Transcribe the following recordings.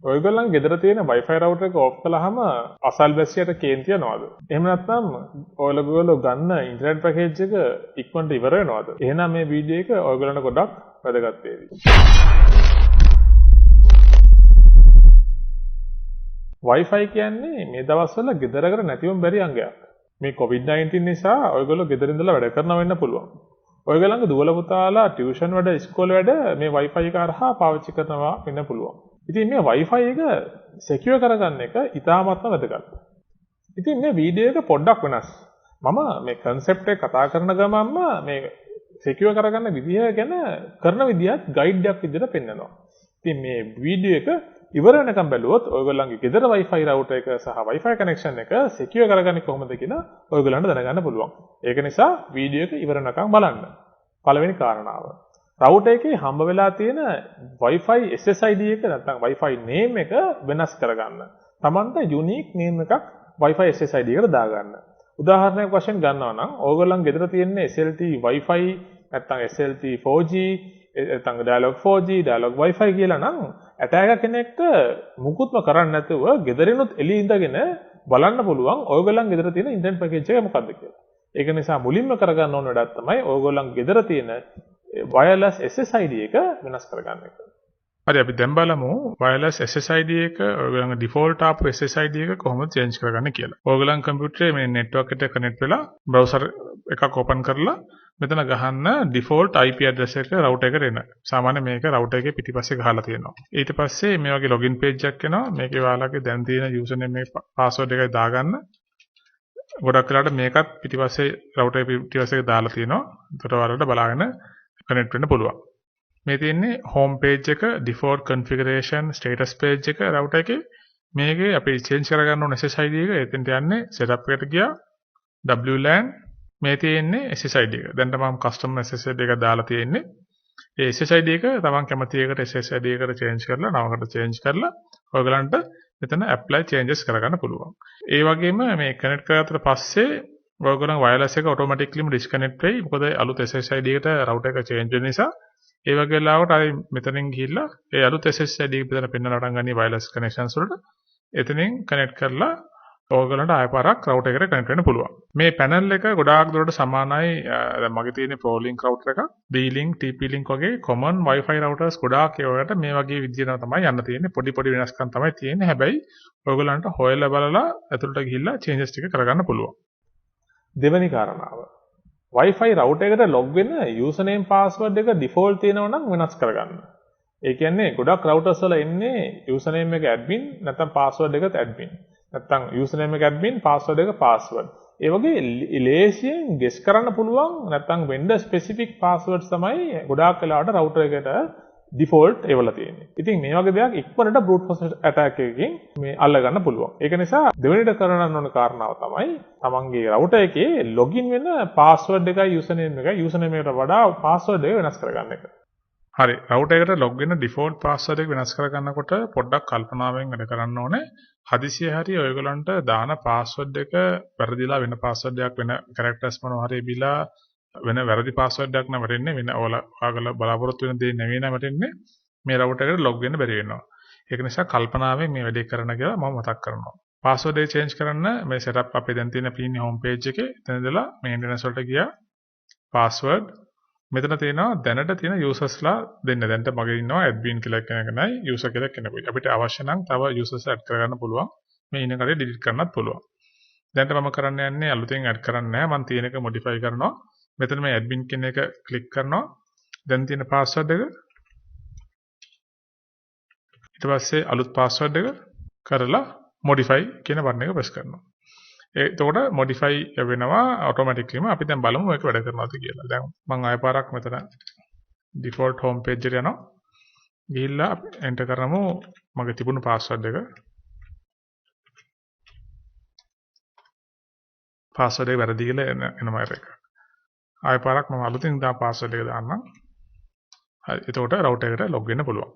ඔයගොල්ලන් ගෙදර තියෙන Wi-Fi router එක ඕෆ් කළාම අසල්වැසියට කේන්ති යනවද? එහෙම නැත්නම් ඔයගොල්ලෝ ගන්න ඉන්ටර්නෙට් පැකේජ් එක ඉක්මනට ඉවර වෙනවද? එහෙනම් මේ වීඩියෝ එක ඔයගොල්ලන්ට ගොඩක් වැදගත් වේවි. Wi-Fi කියන්නේ මේ දවස්වල ගෙදරකට නැතිවම බැරි අංගයක්. මේ COVID-19 නිසා ඔයගොල්ලෝ ගෙදර ඉඳලා වැඩ කරනවා වෙන්න පුළුවන්. ඔයගොල්ලන්ගේ දුවල පුතාලා ටියුෂන් වැඩ ඉස්කෝලේ වැඩ මේ Wi-Fi එක හරහා පාවිච්චි කරනවා වෙන්න පුළුවන්. ඉතින් මේ Wi-Fi එක secure කරගන්න එක ඉතාමත්ම වැදගත්. ඉතින් මේ වීඩියෝ එක පොඩ්ඩක් වෙනස්. මම මේ concept එක කතා කරන ගමන්ම මේ secure කරගන්න විදිහ ගැන කරන විදිහත් guide එකක් විදිහට පෙන්නනවා. ඉතින් මේ වීඩියෝ එක ඉවර වෙනකම් බැලුවොත් ඔයගොල්ලන්ගේ ගෙදර Wi-Fi router එක සහ Wi-Fi connection එක secure කරගන්නේ කොහොමද කියලා ඔයගොල්ලන්ට දැනගන්න පුළුවන්. ඒක නිසා වීඩියෝ එක ඉවර වෙනකම් බලන්න. පළවෙනි කාරණාව. router එකේ හම්බ වෙලා තියෙන Wi-Fi SSID එක නැත්නම් Wi-Fi name එක වෙනස් කරගන්න. Tamanට unique name එකක් Wi-Fi SSID එකට දාගන්න. උදාහරණයක් වශයෙන් ගන්නවා නම් ඕගොල්ලන් ගෙදර තියෙන SLT Wi-Fi නැත්නම් SLT 4G නැත්නම් dialog 4G dialog Wi-Fi කියලා නම් ඇටැකර් කෙනෙක්ට මුකුත්ම කරන්න නැතුව ගෙදරිනුත් එළිය ඉඳගෙන බලන්න පුළුවන් ඕගොල්ලන් ගෙදර තියෙන ඉන්ටර්නෙට් පැකේජ් එක මොකක්ද කියලා. ඒක නිසා මුලින්ම කරගන්න ඕන වැඩක් තමයි ඕගොල්ලන් ගෙදර තියෙන wireless SSID එක වෙනස් කරගන්න එක. හරි අපි දැන් බලමු wireless SSID එක ඔයගොල්ලන්ගේ default ආපු SSID එක කොහොමද change කරගන්නේ කියලා. ඔයගොල්ලන් කම්පියුටරේ මේ network එකට connect වෙලා browser එකක් open කරලා මෙතන ගහන්න default IP address එක router එකට එන. සාමාන්‍යයෙන් මේක router එකේ පිටිපස්සේ ගහලා තියෙනවා. ඊට පස්සේ මේ වගේ login page එකක් එනවා. මේකේ ඔයාලගේ දැන් තියෙන username එක password එකයි දාගන්න. ගොඩක් වෙලාවට මේකත් පිටිපස්සේ router එකේ පිටිපස්සේ දාලා තියෙනවා. ඒකට ඔයාලට බලාගෙන connect වෙන්න පුළුවන්. මේ තියෙන්නේ home page එක default configuration status page එක router එකේ මේකේ අපි change කරගන්න ඕන SSID එක එතෙන්ට යන්නේ setup එකට ගියා WLAN මේ තියෙන්නේ SSID එක. දැන් තමයි custom SSID එක දාලා තියෙන්නේ. ඒ SSID එක තමන් කැමති එකට SSID එකට change කරලා නවකට change කරලා ඔයගලන්ට මෙතන apply changes කරගන්න පුළුවන්. ඒ වගේම මේ connect කරාට පස්සේ ඔයගලන් wireless එක automatically disconnect වෙයි. මොකද අලුත් SSID එකට router එක change වෙන නිසා ඒ වගේ වෙලාවට ආයි මෙතනින් ගිහිල්ලා ඒ අලුත් SSID එක පිටතට පෙන්වන්න පටන් ගන්නේ wireless connections වලට. එතනින් connect කරලා ඔයගලන්ට ආය පාරක් router එකට connect වෙන්න පුළුවන්. මේ panel එක ගොඩාක් දුරට සමානයි දැන් මගේ තියෙන ProLink router එක, D-Link, TP-Link වගේ common Wi-Fi routers ගොඩාක් ඒවට මේ වගේ විදිහට තමයි යන්න තියෙන්නේ. පොඩි වෙනස්කම් තමයි තියෙන්නේ. හැබැයි ඔයගලන්ට හොයලා බලලා ඇතුළට ගිහිල්ලා changes ටික කරගන්න පුළුවන්. දෙවෙනි කාරණාව. Wi-Fi router එකට log වෙන username password එක default තියෙනවා නම් වෙනස් කරගන්න. ඒ කියන්නේ ගොඩක් routers වල එන්නේ username එක admin නැත්නම් password එකත් admin. නැත්නම් username එක admin password එක password. ඒ වගේ ලේසියෙන් guess කරන්න පුළුවන් නැත්නම් vendor specific passwords තමයි ගොඩාක් වෙලාවට router එකට default ඒවල තියෙන්නේ. ඉතින් මේ වගේ දෙයක් ඉක්මනට brute force attack එකකින් මේ අල්ල ගන්න පුළුවන්. ඒක නිසා දෙවෙනිට කරන්න ඕන කාරණාව තමයි තමන්ගේ router එකේ login වෙන password එකයි username එකට වඩා password එක වෙනස් කරගන්න එක. හරි router එකට log වෙන default password එක වෙනස් කරගන්නකොට පොඩ්ඩක් කල්පනාවෙන් වැඩ කරන්න ඕනේ. හදිසියෙ හරි ඔයගලන්ට දාන password එක වැරදිලා වෙන password එකක් වෙන characters මොනවා හරි බිලා වෙන වැරදි password එකක් නම් වැටෙන්නේ වෙන ඔයාලා බලාපොරොත්තු වෙන දේ නෙවෙයි නම් වැටෙන්නේ මේ router එකට log වෙන්න බැරි වෙනවා. ඒක නිසා කල්පනාවෙන් මේ වැඩේ කරන්න කියලා මම මතක් කරනවා. password එක change කරන්න මේ setup අපේ දැන් තියෙන PIN home page එකේ එතන ඉඳලා maintenance වලට ගියා password මෙතන තියෙනවා දැනට තියෙන usersලා දෙන්න. දැන්ට මගේ ඉන්නවා admin කියලා කෙනෙක් නයි user කියලා කෙනෙකුයි. අපිට අවශ්‍ය නම් තව users add කරගන්න පුළුවන්. මේ ඉන්න කඩේ delete කරන්නත් පුළුවන්. දැන්ට මම කරන්න යන්නේ අලුතෙන් add කරන්නේ නැහැ. මම තියෙන එක modify කරනවා. මෙතන මේ admin කියන එක click කරනවා. දැන් තියෙන password එක ඊට පස්සේ අලුත් password එක කරලා modify කියන බටන් එක press කරනවා. එතකොට modify වෙනවා automatically අපි දැන් බලමු මේක වැඩ කරනවද කියලා. දැන් මම ආය පාරක් මෙතන default home page එකට යනවා. ගිහිල්ලා enter කරමු මගේ තිබුණු password එක. password එක වැරදි කියලා එනවා එක. ආය පාරක් මම අලුතින් දා password එක දාන්නම්. හරි. එතකොට router එකට log වෙන්න පුළුවන්.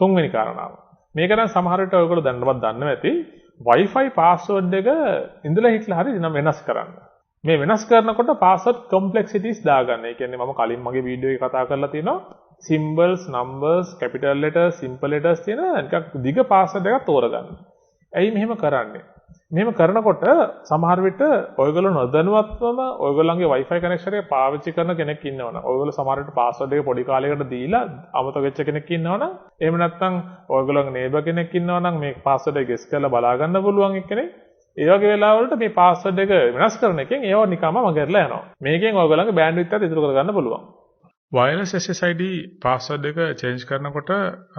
තුන්වෙනි කාරණාව. මේක නම් සමහර විට ඔයගොල්ලෝ දැන්නවත් දන්නව ඇති. Wi-Fi password එක ඉඳලා හිටලා හරි නම් වෙනස් කරන්න. මේ වෙනස් කරනකොට password complexities දාගන්න. ඒ කියන්නේ මම කලින් මගේ වීඩියෝ එකේ කතා කරලා තියෙනවා symbols, numbers, capital letters, simple letters තියෙන නිකන් දිග password එකක් තෝරගන්න. ඇයි මෙහෙම කරන්නේ? මෙහෙම කරනකොට සමහර විට ඔයගොල්ලෝ නොදැනුවත්වම ඔයගොල්ලන්ගේ Wi-Fi connection එක පාවිච්චි කරන කෙනෙක් ඉන්නවනම් ඔයගොල්ලෝ සමහර විට password එක පොඩි කාලයකට දීලා අමතක වෙච්ච කෙනෙක් ඉන්නවනම් එහෙම නැත්නම් ඔයගොල්ලෝගේ neighbor කෙනෙක් ඉන්නවනම් මේ password එක guess කරලා බලා ගන්න පුළුවන් එක්කෙනෙක් ඒ වගේ වෙලාවලට මේ password එක වෙනස් කරන එකෙන් ඒව නිකම්ම මගහැරලා යනවා. මේකෙන් ඔයගොල්ලන්ගේ bandwidth එක ඉතුරු කරගන්න පුළුවන්. wireless SSID password එක change කරනකොට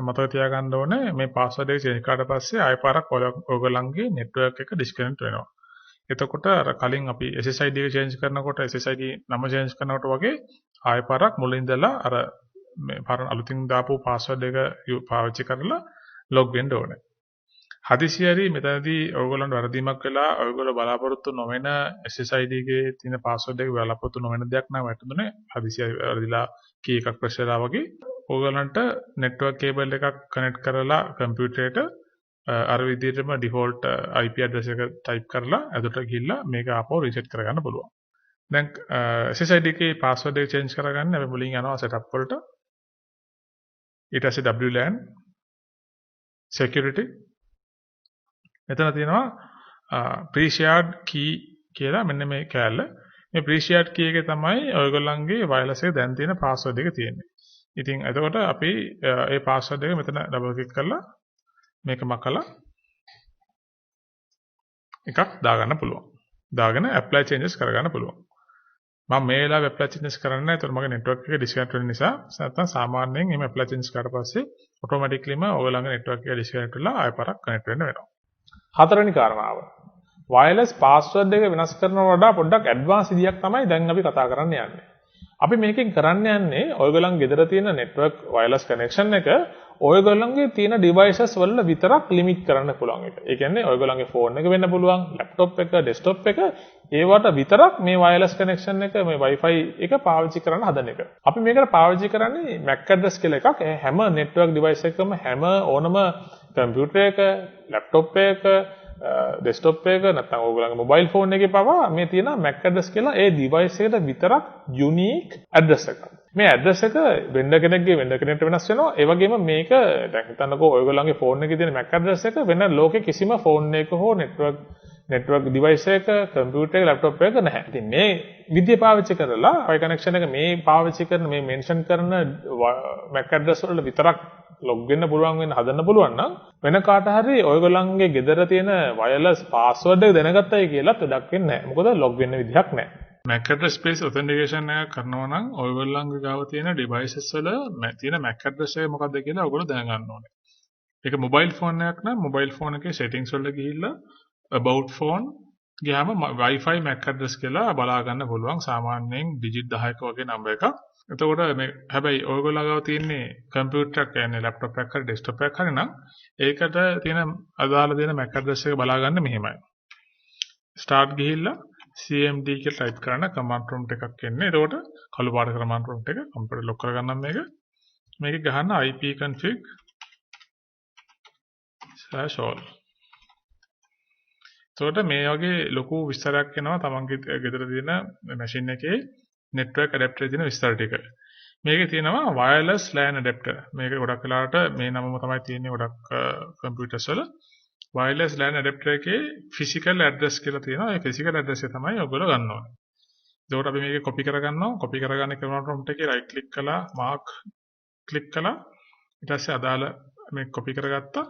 මතක තියාගන්න ඕනේ මේ password එක change කරාට පස්සේ ආයෙ පාරක් ඔයගොල්ලන්ගේ network එක disconnect වෙනවා. එතකොට අර කලින් අපි SSID එක change කරනකොට SSID නම change කරනකොට වගේ ආයෙ පාරක් මුලින් ඉඳලා අර මේ අලුතින් දාපු password එක පාවිච්චි කරලා log වෙන්න ඕනේ. හදිසියෙරි මෙතනදී ඔයගොල්ලන්ට වරදීමක් වෙලා ඔයගොල්ලෝ බලාපොරොත්තු නොවන SSID එකේ තියෙන password එක බලාපොරොත්තු නොවන දෙයක් නම් වැටුනේ හදිසියෙ වරදිලා key එකක් press කරලා වගේ ඔයගොල්ලන්ට network cable එකක් connect කරලා කම්පියුටරේට අර විදිහටම default IP address එක type කරලා ඇතුළට ගිහිල්ලා මේක ආපහු reset කරගන්න පුළුවන්. දැන් SSID එකේ password එක change කරගන්න අපි මුලින් යනවා setup වලට. ඊට පස්සේ WLAN security මෙතන තියෙනවා pre-shared key කියලා මෙන්න මේ කැලල. මේ pre-shared key එකේ තමයි ඔයගොල්ලන්ගේ wireless එකේ දැන් තියෙන password එක තියෙන්නේ. ඉතින් එතකොට අපි ඒ password එක මෙතන double click කරලා මේක මකලා එකක් දාගන්න පුළුවන්. දාගෙන apply changes කරගන්න පුළුවන්. මම මේ වෙලාවේ apply changes කරන්නේ නැහැ. ඒතකොට මගේ network එක disconnect වෙන නිසා නැත්නම් සාමාන්‍යයෙන් මේ apply changes කරලා පස්සේ automaticallyම ඔයගොල්ලන්ගේ network එක disconnect වෙලා ආයෙ පාරක් connect වෙන්න වෙනවා. හතරවෙනි කාරණාව wireless password එක වෙනස් කරනවට වඩා පොඩ්ඩක් advanced විදියක් තමයි දැන් අපි කතා කරන්න යන්නේ. අපි මේකෙන් කරන්න යන්නේ ඔයගොල්ලන් ගෙදර තියෙන network wireless connection එක ඔයගොල්ලන්ගේ තියෙන devices වල විතරක් limit කරන්න පුළුවන් එක. ඒ කියන්නේ ඔයගොල්ලන්ගේ phone එක වෙන්න පුළුවන්, laptop එක, desktop එක ඒවට විතරක් මේ wireless connection එක මේ Wi-Fi එක පාවිච්චි කරන්න හදන එක. අපි මේකට පාවිච්චි කරන්නේ MAC address කියලා එකක්. හැම network device එකකම හැම ඕනම computer එක, laptop එක, desktop එක නැත්නම් ඔයගොල්ලන්ගේ mobile phone එකේ පවා මේ තියෙන MAC address කියලා ඒ device එකට විතරක් unique address එකක්. මේ address එක vendor කෙනෙක්ගේ vendor කෙනෙක්ට වෙනස් වෙනවා. ඒ වගේම මේක දැන් හිතන්නකෝ ඔයගොල්ලන්ගේ phone එකේ තියෙන MAC address එක වෙන ලෝකේ කිසිම phone එකක හෝ network device එක, computer එක, laptop එක නැහැ. ඉතින් මේ විදිය පාවිච්චි කරලා Wi-Fi connection එක මේ පාවිච්චි කරන මේ mention කරන MAC address වල විතරක් log වෙන්න පුළුවන් වෙන හදන්න පුළුවන් නම් වෙන කාට හරි ඔයගොල්ලන්ගේ ගෙදර තියෙන wireless password එක දැනගත්තයි කියලා වැඩක් වෙන්නේ නැහැ. මොකද log වෙන්න විදිහක් නැහැ. MAC address space authentication එක කරනවා නම් ඔයගොල්ලන්ගේ ගාව තියෙන devices වල තියෙන MAC address එක මොකක්ද කියලා ඔයගොල්ලෝ දැනගන්න ඕනේ. ඒක mobile phone එකක් නම් mobile phone එකේ settings වලට ගිහිල්ලා about phone ගියාම Wi-Fi MAC address කියලා බලා ගන්න පුළුවන්. සාමාන්‍යයෙන් digit 10ක වගේ number එකක්. එතකොට මේ හැබැයි ඔයගොල්ලෝ ගාව තියෙන්නේ කම්පියුටර් එකක් කියන්නේ ලැප්ටොප් එකක් හරි ඩෙස්ක්ටොප් එකක් හරි නම් ඒකට තියෙන අදාළ දෙන MAC address එක බලා ගන්න මෙහෙමයි. start ගිහිල්ලා cmd කියලා type කරන command prompt එකක් එන්නේ. එතකොට කළු පාට command prompt එක කම්පියුටර් ලොක් කරගන්නම් මේක ගහන්න ipconfig/all. එතකොට මේ වගේ ලොකු විස්තරයක් එනවා තමන්ගේ ගෙදර තියෙන මැෂින් එකේ network adapter තියෙන විස්තර ටික. මේකේ තියෙනවා wireless LAN adapter. මේක ගොඩක් වෙලාවට මේ නමම තමයි තියෙන්නේ ගොඩක් computers වල. wireless LAN adapter එකේ physical address කියලා තියෙනවා. ඒ physical address එක තමයි ඔයගොල්ලෝ ගන්න ඕනේ. එතකොට අපි මේක copy කරගන්නවා. copy කරගන්න command prompt එකේ right click කළා mark click කළා. ඊට පස්සේ අදාළ මේක copy කරගත්තා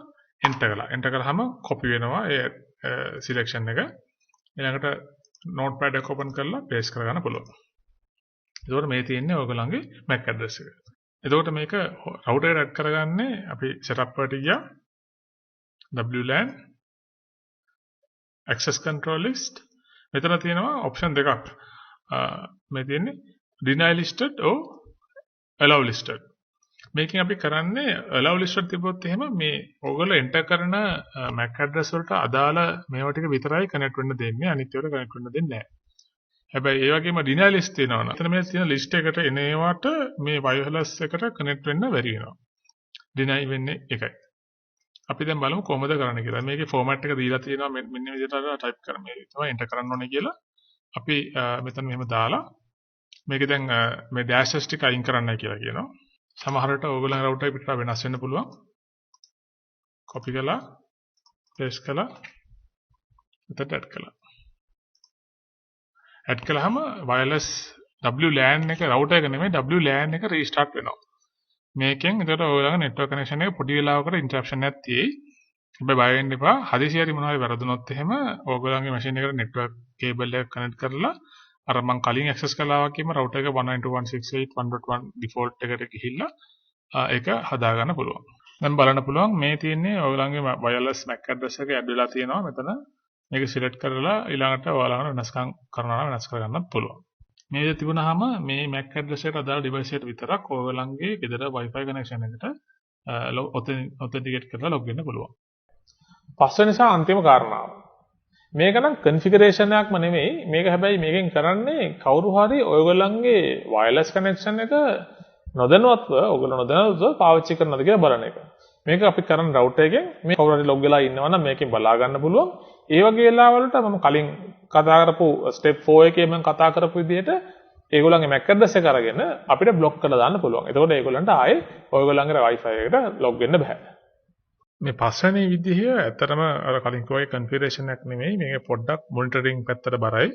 enter කළා. enter කරාම copy වෙනවා ඒ selection එක. ඊළඟට notepad එක open කරලා paste කරගන්න පුළුවන්. එතකොට මේ තියෙන්නේ ඔයගොල්ලන්ගේ MAC address එක. එතකොට මේක router එකට add කරගන්නේ අපි setup වලට ගියා. WLAN access control list. මෙතන තියෙනවා option දෙකක්. මේ තියෙන්නේ deny listed or allow listed. මේකෙන් අපි කරන්නේ allow listed තිබ්බොත් එහෙම මේ ඔයගොල්ලෝ enter කරන MAC address වලට අදාළ මේවා ටික විතරයි connect වෙන්න දෙන්නේ. අනිත් ඒවාට connect වෙන්න දෙන්නේ නැහැ. හැබැයි ඒ වගේම deny list තියෙනවා නම් එතන මේ තියෙන list එකට එන ඒවාට මේ wireless එකට connect වෙන්න බැරි වෙනවා. deny වෙන්නේ එකයි. අපි දැන් බලමු කොහොමද කරන්න කියලා. මේකේ format එක දීලා තියෙනවා මෙන්න මේ විදිහට type කරන්න. මේ තමයි enter කරන්න ඕනේ කියලා. අපි මෙතන මෙහෙම දාලා මේකේ දැන් මේ dashes ටික අයින් කරන්නයි කියලා කියනවා. සමහර විට ඕගොල්ලන්ගේ රවුටර් එක පිටට වෙනස් වෙන්න පුළුවන්. copy කරලා paste කරලා එතට add කළා. add කළාම wireless WLAN එක රවුටර් එක නෙමෙයි WLAN එක restart වෙනවා. මේකෙන් එතකොට ඔයගොල්ලන්ගේ network connection එක පොඩි වෙලාවකට interruption එකක් තියෙයි. හැබැයි බය වෙන්න එපා. හදිසියෙ හරි මොනවා හරි වැරදුනොත් එහෙම ඕගොල්ලන්ගේ machine එකට network cable එක connect කරලා අර මම කලින් access කළා වගේම router එක 192.168.1.1 default එකට ගිහිල්ලා ඒක හදා ගන්න පුළුවන්. දැන් බලන්න පුළුවන් මේ තියෙන්නේ ඔයගොල්ලන්ගේ wireless MAC address එක add වෙලා තියෙනවා මෙතන. මේක select කරලා ඊළඟට ඔයාලට වෙනස්කම් කරනවා නම් වෙනස් කරගන්නත් පුළුවන්. මේ විදිහට තිබුණාම මේ MAC address එකට අදාළ device එකට විතරක් ඔයගොල්ලන්ගේ ගෙදර Wi-Fi connection එකට authenticate කරලා log වෙන්න පුළුවන්. පස්වෙනි සහ අන්තිම කාරණාව. මේක නම් configuration එකක්ම නෙමෙයි. මේක හැබැයි මේකෙන් කරන්නේ කවුරු හරි ඔයගොල්ලන්ගේ wireless connection එක නොදැනුවත්ව ඔයගොල්ලෝ නොදැනුවත්ව පාවිච්චි කරනවද කියලා බලන එක. මේක අපි කරන router එකෙන් මේ කවුරු හරි log වෙලා ඉන්නවා නම් මේකෙන් බලා ගන්න පුළුවන්. ඒ වගේ වෙලාවලට මම කලින් කතා කරපු step 4 එකේ මම කතා කරපු විදිහට ඒගොල්ලන්ගේ MAC address එක අරගෙන අපිට block කරලා දාන්න පුළුවන්. එතකොට ඒගොල්ලන්ට ආයේ ඔයගොල්ලන්ගේ Wi-Fi එකට log වෙන්න බෑ. මේ පස්වෙනි විදිහ ඇත්තටම අර කලින් කිව්වා configuration එකක් නෙමෙයි. මේක පොඩ්ඩක් monitoring පැත්තට බරයි.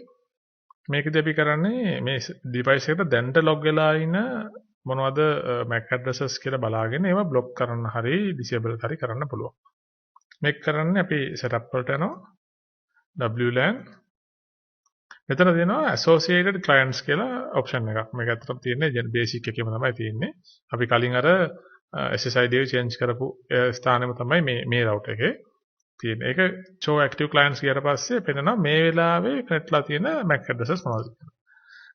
මේකදී අපි කරන්නේ මේ device එකට දැනට log වෙලා ඉන මොනවද MAC addresses කියලා බලාගෙන ඒවා block කරන්න හරි disable හරි කරන්න පුළුවන්. මේක කරන්නේ අපි setup වලට යනවා. WLAN මෙතන තියෙනවා associated clients කියලා option එකක්. මේක ඇත්තටම තියෙන්නේ basic එකේම තමයි තියෙන්නේ. අපි කලින් අර SSID එක change කරපු ස්ථානෙම තමයි මේ router එකේ තියෙන්නේ. ඒක show active clients ගියට පස්සේ පෙන්නනවා මේ වෙලාවේ connectලා තියෙන MAC addresses මොනවද කියලා.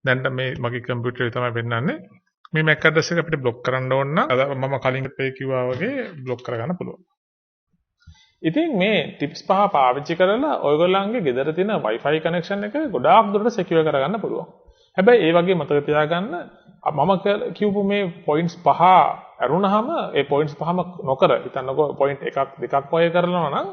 දැන් මේ මගේ computer එකේ තමයි පෙන්නන්නේ. මේ MAC address එක අපිට block කරන්න ඕන නම් මම කලින් කිව්වා වගේ block කරගන්න පුළුවන්. ඉතින් මේ ටිප්ස් පහ පාවිච්චි කරලා ඔයගොල්ලන්ගේ ගෙදර තියෙන Wi-Fi connection එක ගොඩාක් දුරට secure කරගන්න පුළුවන්. හැබැයි ඒ වගේ මතක තියාගන්න මම කියපු මේ points පහ අරුණාම ඒ points පහම නොකර හිතන්නකෝ point එකක් දෙකක් වගේ කරනවා නම්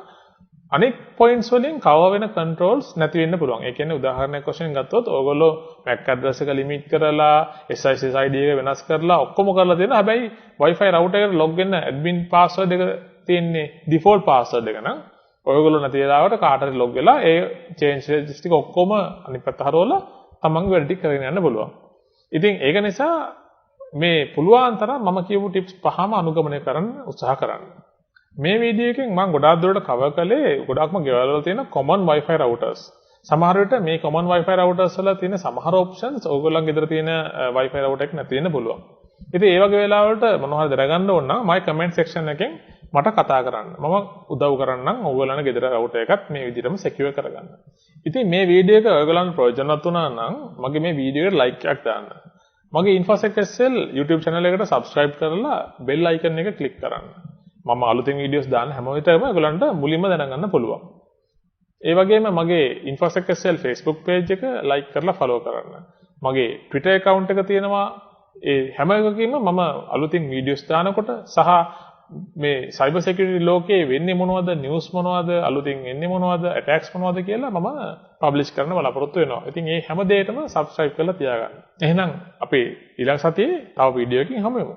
අනෙක් points වලින් cover වෙන controls නැති වෙන්න පුළුවන්. ඒ කියන්නේ උදාහරණයක් වශයෙන් ගත්තොත් ඔයගොල්ලෝ MAC address එක limit කරලා SSID එක වෙනස් කරලා ඔක්කොම කරලා තියෙනවා. හැබැයි Wi-Fi router එකට log වෙන්න admin password එක තියෙන්නේ default password එක නම් ඔයගොල්ලෝ නැති වෙලාවට කාට හරි log වෙලා ඒ changes ටික ඔක්කොම අනිත් පැත්ත හරවලා තමන්ගේ වැඩ ටික කරගෙන යන්න පුළුවන්. ඉතින් ඒක නිසා මේ පුළුවන් තරම් මම කියපු ටිප්ස් පහම අනුගමනය කරන්න උත්සාහ කරන්න. මේ වීඩියෝ එකෙන් මම ගොඩාක් දුරට cover කළේ ගොඩක්ම ගෙවල් වල තියෙන common Wi-Fi routers. සමහර විට මේ common Wi-Fi routers වල තියෙන සමහර options ඔයගොල්ලන්ගේ ගෙදර තියෙන Wi-Fi router එක නැති වෙන්න පුළුවන්. ඉතින් ඒ වගේ වෙලාවලට මොනවා හරි දැනගන්න ඕන නම් my comment section එකෙන් මට කතා කරන්න. මම උදව් කරන්නම් ඔයගොල්ලන්ගේ ගෙදර router එකත් මේ විදිහටම secure කරගන්න. ඉතින් මේ වීඩියෝ එක ඔයගොල්ලන්ට ප්‍රයෝජනවත් වුණා නම් මගේ මේ වීඩියෝ එකට like එකක් දාන්න. මගේ Infosec SL YouTube channel එකට subscribe කරලා bell icon එක click කරන්න. මම අලුතින් videos දාන හැම විටම ඔයගොල්ලන්ට මුලින්ම දැනගන්න පුළුවන්. ඒ වගේම මගේ Infosec SL Facebook page එක like කරලා follow කරන්න. මගේ Twitter account එක තියෙනවා. ඒ හැම එකකෙම මම අලුතින් videos දානකොට සහ මේ cyber security ලෝකයේ වෙන්නේ මොනවද, news මොනවද, අලුතින් එන්නේ මොනවද, attacks මොනවද කියලා මම publish කරන්න බලාපොරොත්තු වෙනවා. ඉතින් මේ හැම දෙයකම subscribe කරලා තියාගන්න. එහෙනම් අපි ඊළඟ සතියේ තව වීඩියෝ එකකින් හමු වෙමු.